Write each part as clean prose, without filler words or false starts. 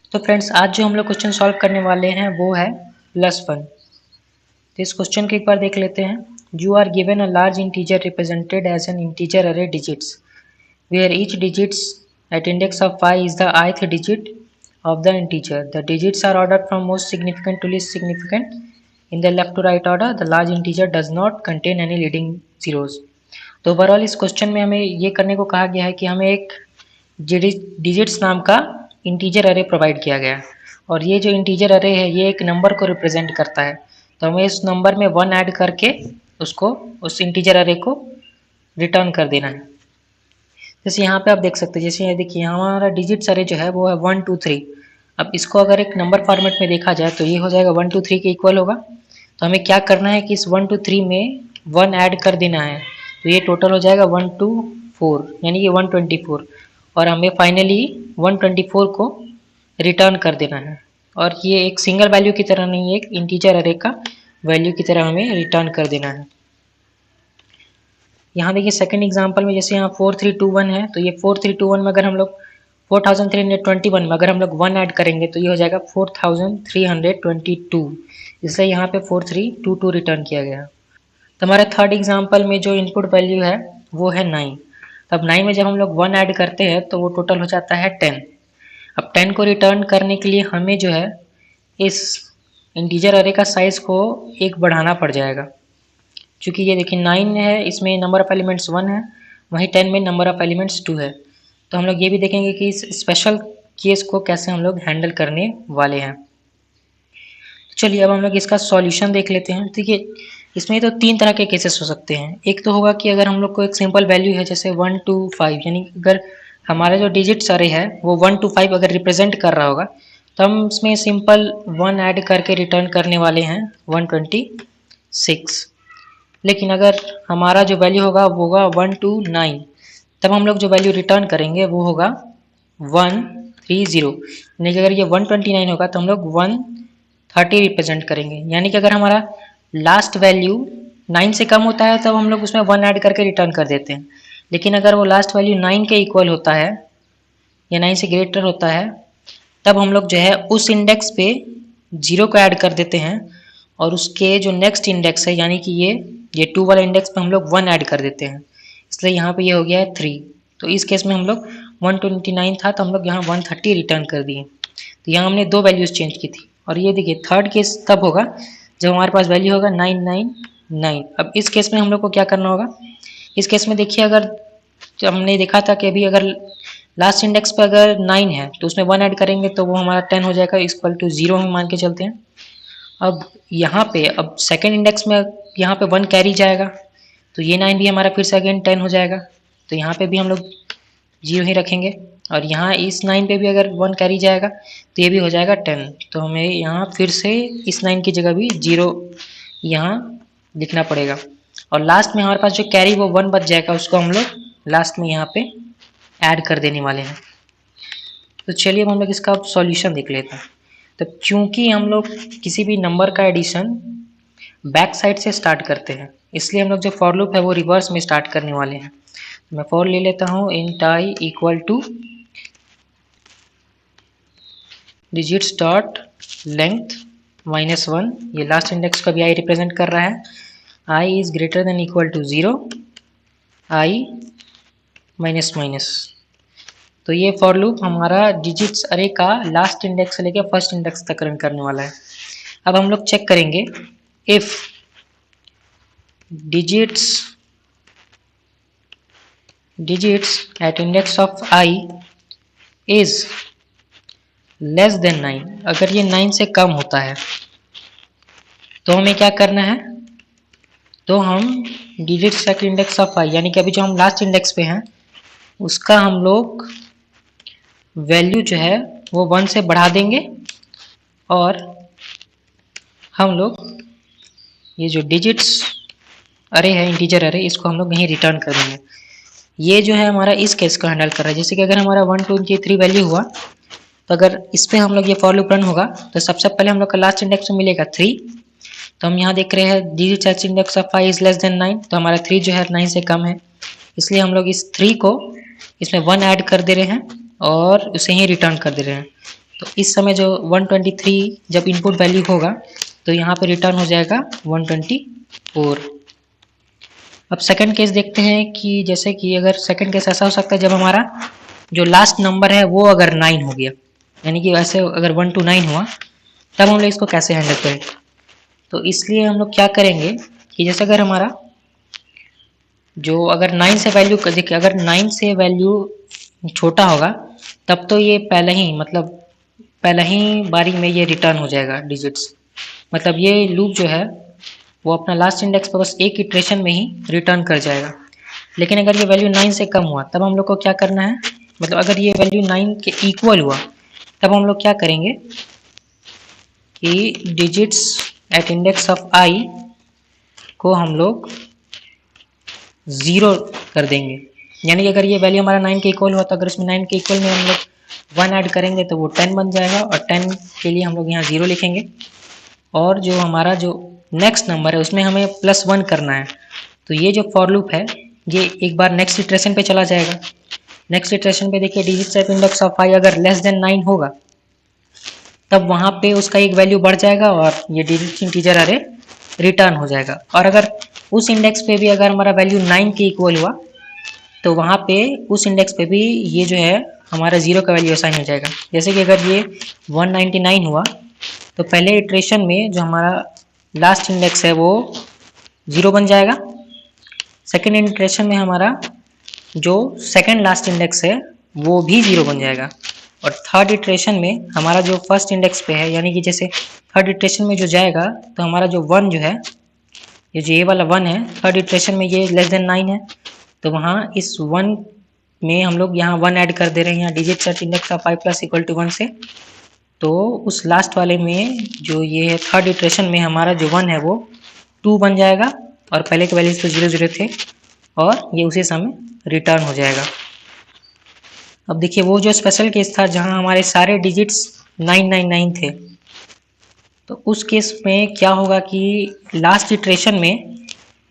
तो फ्रेंड्स, आज जो हम लोग क्वेश्चन सॉल्व करने वाले हैं वो है +1। तो इस क्वेश्चन को एक बार देख लेते हैं। You are given a large integer represented as an integer array digits where each digits at index of 5 is the ith digit of the integer. The digits are ordered from most significant to least significant in the left to right order. The large integer does not contain any leading zeros. तो overall इस question में हमें ये करने को कहा गया है कि हमें एक डिजिट्स नाम का इंटीजर अरे प्रोवाइड किया गया है और ये जो इंटीजर अरे है ये एक नंबर को रिप्रेजेंट करता है। तो हमें इस नंबर में 1 ऐड करके उसको उस इंटीजर अरे को रिटर्न कर देना है। जैसे यहाँ पे आप देख सकते हैं, जैसे ये देखिए हमारा डिजिट्स अरे जो है वो है 1 2 3। अब इसको अगर एक नंबर फॉर्मेट में देखा जाए तो ये हो जाएगा 1 2 3 के इक्वल होगा। तो हमें क्या करना है कि इस 1 2 3 में 1 ऐड कर देना है। तो ये टोटल हो जाएगा 1 2 4 यानी कि 124 और हमें फाइनली 124 को रिटर्न कर देना है। और ये एक सिंगल वैल्यू की तरह नहीं, एक इंटीजर अरे का वैल्यू की तरह हमें रिटर्न कर देना है। यहाँ देखिए सेकंड एग्जांपल में जैसे यहाँ 4321 है, तो ये 4321 में अगर हम लोग 4321 में अगर हम लोग 1 ऐड करेंगे तो ये हो जाएगा 4322, इसलिए यहाँ पे 4322 रिटर्न किया गया। तो हमारे थर्ड एग्जांपल में जो इनपुट वैल्यू है वो है 9। अब 9 में जब हम लोग 1 ऐड करते हैं तो वो टोटल हो जाता है 10। अब 10 को रिटर्न करने के लिए हमें जो है इस इंटीजर अरे का साइज़ को एक बढ़ाना पड़ जाएगा। चूँकि ये देखिए 9 है, इसमें नंबर ऑफ़ एलिमेंट्स 1 है, वहीं 10 में नंबर ऑफ़ एलिमेंट्स 2 है। तो हम लोग ये भी देखेंगे कि इस स्पेशल केस को कैसे हम लोग हैंडल करने वाले हैं। चलिए अब हम लोग इसका सॉल्यूशन देख लेते हैं। देखिए इसमें तो 3 तरह के केसेस हो सकते हैं। एक तो होगा कि अगर हम लोग को एक सिंपल वैल्यू है जैसे 1 2 5, यानी अगर हमारा जो डिजिट्स अरे है वो 1 2 5 अगर रिप्रेजेंट कर रहा होगा तो हम इसमें सिंपल 1 ऐड करके रिटर्न करने वाले हैं 126। लेकिन अगर हमारा जो वैल्यू होगा वो होगा 1 2 9, तब हम लोग जो वैल्यू रिटर्न करेंगे वो होगा 130। यानी कि अगर ये 129 होगा तो हम लोग 130 रिप्रेजेंट करेंगे। यानी कि अगर हमारा लास्ट वैल्यू 9 से कम होता है तब हम लोग उसमें 1 ऐड करके रिटर्न कर देते हैं। लेकिन अगर वो लास्ट वैल्यू 9 के इक्वल होता है या 9 से ग्रेटर होता है तब हम लोग जो है उस इंडेक्स पे 0 को ऐड कर देते हैं और उसके जो नेक्स्ट इंडेक्स है यानी कि ये 2 वाला इंडेक्स पे हम लोग 1 ऐड कर देते हैं। इसलिए यहाँ पे ये हो गया है 3। तो इस केस में हम लोग 129 था तो हम लोग यहाँ 130 रिटर्न कर दिए। तो यहाँ हमने 2 वैल्यूज़ चेंज की थी। और ये देखिए थर्ड केस तब होगा जब हमारे पास वैल्यू होगा 999। अब इस केस में हम लोग को क्या करना होगा, इस केस में देखिए अगर जब हमने देखा था कि अभी अगर लास्ट इंडेक्स पर अगर 9 है तो उसमें 1 ऐड करेंगे तो वो हमारा 10 हो जाएगा, इक्वल टू 0 हम मान के चलते हैं। अब यहाँ पे अब सेकेंड इंडेक्स में यहाँ पे 1 कैरी जाएगा तो ये 9 भी हमारा फिर से अगेन 10 हो जाएगा। तो यहाँ पे भी हम लोग 0 ही रखेंगे और यहाँ इस 9 पे भी अगर 1 कैरी जाएगा तो ये भी हो जाएगा 10। तो हमें यहाँ फिर से इस 9 की जगह भी 0 यहाँ लिखना पड़ेगा और लास्ट में हमारे पास जो कैरी वो 1 बच जाएगा, उसको हम लोग लास्ट में यहाँ पे ऐड कर देने वाले हैं। तो चलिए अब हम लोग इसका सॉल्यूशन देख लेते हैं। तो क्योंकि हम लोग किसी भी नंबर का एडिशन बैक साइड से स्टार्ट करते हैं इसलिए हम लोग जो फॉर लूप है वो रिवर्स में स्टार्ट करने वाले हैं। मैं फॉर ले लेता हूँ int i equal to digits dot length -1, ये लास्ट इंडेक्स का भी आई रिप्रेजेंट कर रहा है। I is greater than equal to 0, i minus. तो ये फॉर लूप हमारा डिजिट्स अरे का लास्ट इंडेक्स से लेकर फर्स्ट इंडेक्स तक रन करने वाला है। अब हम लोग चेक करेंगे if digits at index of I is less than 9, अगर ये 9 से कम होता है तो हमें क्या करना है, तो हम digits at index of I यानी कि अभी जो हम लास्ट इंडेक्स पे हैं उसका हम लोग वैल्यू जो है वो 1 से बढ़ा देंगे और हम लोग ये जो डिजिट्स अरे है इंटीजर अरे इसको हम लोग यहीं रिटर्न कर देंगे। ये जो है हमारा इस केस को हैंडल कर रहा है। जैसे कि अगर हमारा 123 वैल्यू हुआ तो अगर इस पर हम लोग ये फॉर लूप रन होगा तो सबसे पहले हम लोग का लास्ट इंडेक्स में मिलेगा 3। तो हम यहाँ देख रहे हैं digits at index of 5 is less than 9, तो हमारा 3 जो है 9 से कम है, इसलिए हम लोग इस 3 को इसमें 1 ऐड कर दे रहे हैं और उसे ही रिटर्न कर दे रहे हैं। तो इस समय जो 123 जब इनपुट वैल्यू होगा तो यहाँ पे रिटर्न हो जाएगा 124। अब सेकंड केस देखते हैं कि जैसे कि अगर सेकंड केस ऐसा हो सकता है जब हमारा जो लास्ट नंबर है वो अगर 9 हो गया, यानी कि वैसे अगर 1 to 9 हुआ, तब हम लोग इसको कैसे हैंडल करें। तो इसलिए हम लोग क्या करेंगे कि जैसे अगर हमारा जो अगर 9 से वैल्यू देखिए, अगर 9 से वैल्यू छोटा होगा तब तो ये पहले ही मतलब पहले ही बारी में ये रिटर्न हो जाएगा डिजिट्स, मतलब ये लूप जो है वो अपना लास्ट इंडेक्स पर बस एक इटरेशन में ही रिटर्न कर जाएगा। लेकिन अगर ये वैल्यू 9 से कम हुआ तब हम लोग को क्या करना है, मतलब अगर ये वैल्यू 9 के इक्वल हुआ तब हम लोग क्या करेंगे कि डिजिट्स एट इंडेक्स ऑफ आई को हम लोग 0 कर देंगे। यानी कि अगर ये वैल्यू हमारा 9 के इक्वल हुआ तो अगर इसमें 9 के इक्वल में हम लोग 1 ऐड करेंगे तो वो 10 बन जाएगा और 10 के लिए हम लोग यहाँ 0 लिखेंगे। और जो हमारा जो नेक्स्ट नंबर है उसमें हमें +1 करना है। तो ये जो फॉर लूप है ये एक बार नेक्स्ट इटरेशन पे चला जाएगा। नेक्स्ट इटरेशन पे देखिए डिजिट्स एट इंडेक्स ऑफ आई अगर लेस देन 9 होगा तब वहाँ पे उसका एक वैल्यू बढ़ जाएगा और ये डिजिट इंटीजर अरे रिटर्न हो जाएगा। और अगर उस इंडेक्स पे भी अगर हमारा वैल्यू 9 के इक्वल हुआ तो वहाँ पे उस इंडेक्स पे भी ये जो है हमारा 0 का वैल्यू असाइन हो जाएगा। जैसे कि अगर ये 199 हुआ तो पहले इटरेशन में जो हमारा लास्ट इंडेक्स है वो 0 बन जाएगा। सेकेंड इटरेशन में हमारा जो सेकेंड लास्ट इंडेक्स है वो भी 0 बन जाएगा। और थर्ड इटरेशन में हमारा जो फर्स्ट इंडेक्स पे है, यानी कि जैसे थर्ड इटरेशन में जो जाएगा तो हमारा जो 1 जो है, ये जो ये वाला 1 है, थर्ड इटरेशन में ये लेस देन 9 है तो वहाँ इस 1 में हम लोग यहाँ 1 ऐड कर दे रहे हैं यहाँ digit at index of I plus equal to 1 से। तो उस लास्ट वाले में जो ये है थर्ड इटरेशन में हमारा जो 1 है वो 2 बन जाएगा और पहले के वैल्यूज तो 0 थे और ये उसी समय रिटर्न हो जाएगा। अब देखिए वो जो स्पेशल केस था जहाँ हमारे सारे डिजिट्स 999 थे, तो उस केस में क्या होगा कि लास्ट इटरेशन में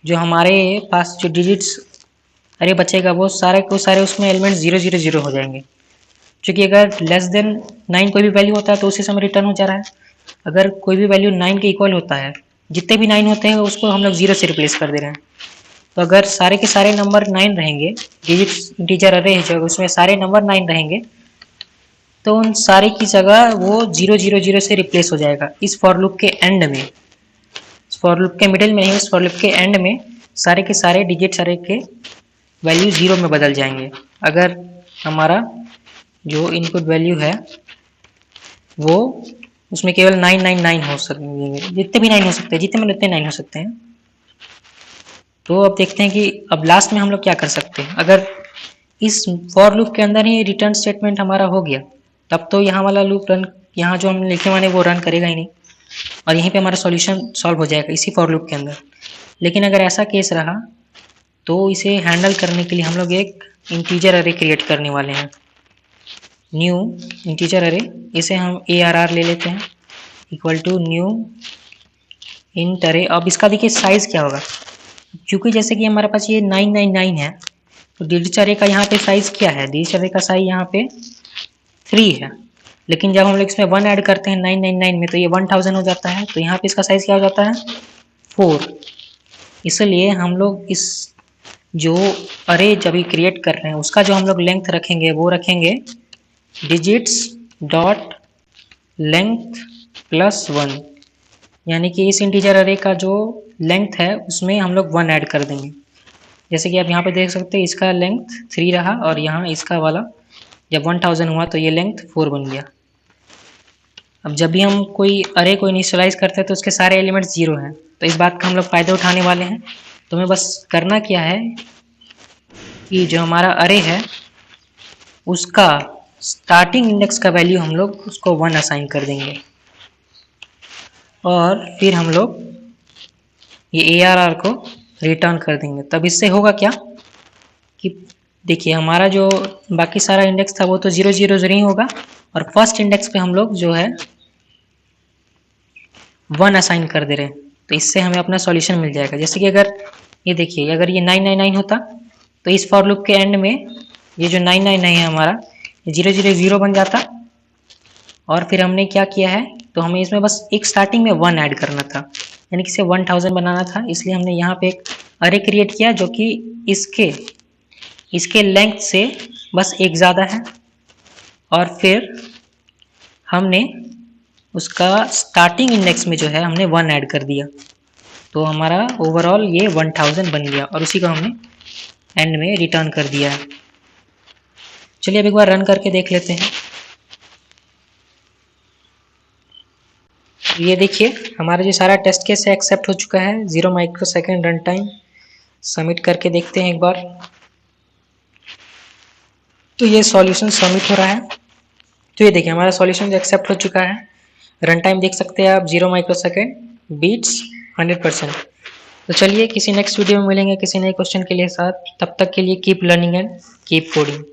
जो हमारे पास जो डिजिट्स अरे बचेगा वो सारे को सारे उसमें एलिमेंट 0 हो जाएंगे, क्योंकि अगर लेस देन 9 कोई भी वैल्यू होता है तो उसी समय रिटर्न हो जा रहा है। अगर कोई भी वैल्यू 9 के इक्वल होता है, जितने भी 9 होते हैं उसको हम लोग 0 से रिप्लेस कर दे रहे हैं। तो अगर सारे के सारे नंबर 9 रहेंगे, डिजिट्स इंटीजर अरे है जो उसमें सारे नंबर 9 रहेंगे, तो उन सारे की जगह वो 0 से रिप्लेस हो जाएगा इस फॉर लूप के एंड में। इस फॉर लूप के मिडिल में नहीं, इस फॉर लूप के एंड में सारे के सारे डिजिट्स अरे के वैल्यू 0 में बदल जाएंगे। अगर हमारा जो इनपुट वैल्यू है वो उसमें केवल 999 हो सकेंगे, जितने भी 9 हो सकते हैं, जितने में उतने 9 हो सकते हैं। तो अब देखते हैं कि अब लास्ट में हम लोग क्या कर सकते हैं। अगर इस फॉर लूप के अंदर ही रिटर्न स्टेटमेंट हमारा हो गया तब तो यहाँ वाला लूप रन, यहाँ जो हम लिखे माने वो रन करेगा ही नहीं और यहीं पे हमारा सॉल्यूशन सॉल्व हो जाएगा इसी फॉर लूप के अंदर। लेकिन अगर ऐसा केस रहा तो इसे हैंडल करने के लिए हम लोग एक इंटीजर अरे क्रिएट करने वाले हैं, न्यू इंटीजर अरे। इसे हम ARR ले लेते हैं इक्वल टू न्यू इंट अरे। अब इसका देखिए साइज क्या होगा, क्योंकि जैसे कि हमारे पास ये 999 है तो डिजिट अरे का यहाँ पे साइज क्या है, डिजिट अरे का साइज यहाँ पे 3 है। लेकिन जब हम लोग इसमें 1 ऐड करते हैं 999 में तो ये 1000 हो जाता है, तो यहाँ पे इसका साइज क्या हो जाता है 4। इसलिए हम लोग इस जो अरे जब भी क्रिएट कर रहे हैं उसका जो हम लोग लेंथ रखेंगे वो रखेंगे डिजिट्स डॉट लेंथ +1, यानी कि इस इंटीजर अरे का जो लेंथ है उसमें हम लोग 1 ऐड कर देंगे। जैसे कि आप यहाँ पे देख सकते हैं इसका लेंथ 3 रहा और यहाँ इसका वाला जब 1000 हुआ तो ये लेंथ 4 बन गया। अब जब भी हम कोई अरे को इनिशियलाइज करते हैं तो उसके सारे एलिमेंट्स 0 हैं, तो इस बात का हम लोग फ़ायदा उठाने वाले हैं। तो हमें बस करना क्या है कि जो हमारा अरे है उसका स्टार्टिंग इंडेक्स का वैल्यू हम लोग उसको 1 असाइन कर देंगे और फिर हम लोग ये ARR को रिटर्न कर देंगे। तब इससे होगा क्या कि देखिए हमारा जो बाकी सारा इंडेक्स था वो तो 0 ही होगा और फर्स्ट इंडेक्स पे हम लोग जो है 1 असाइन कर दे रहे हैं, तो इससे हमें अपना सॉल्यूशन मिल जाएगा। जैसे कि अगर ये देखिए अगर ये 999 होता तो इस फॉर लूप के एंड में ये जो 999 है हमारा, 000 बन जाता। और फिर हमने क्या किया है, तो हमें इसमें बस एक स्टार्टिंग में 1 ऐड करना था, यानी कि इसे 1000 बनाना था। इसलिए हमने यहाँ पे एक अरे क्रिएट किया जो कि इसके लेंथ से बस एक ज़्यादा है। और फिर हमने उसका स्टार्टिंग इंडेक्स में जो है हमने 1 ऐड कर दिया, तो हमारा ओवरऑल ये 1000 बन गया और उसी को हमने एंड में रिटर्न कर दिया है। चलिए अब एक बार रन करके देख लेते हैं। ये देखिए हमारा जो सारा टेस्ट केस है एक्सेप्ट हो चुका है, 0 माइक्रोसेकंड रन टाइम। सबमिट करके देखते हैं एक बार। तो ये सॉल्यूशन सबमिट हो रहा है। तो ये देखिए हमारा सॉल्यूशन एक्सेप्ट हो चुका है। रन टाइम देख सकते हैं आप, 0 माइक्रोसेकंड बीट्स 100%। तो चलिए किसी नेक्स्ट वीडियो में मिलेंगे किसी नए क्वेश्चन के लिए साथ। तब तक के लिए keep learning and keep coding.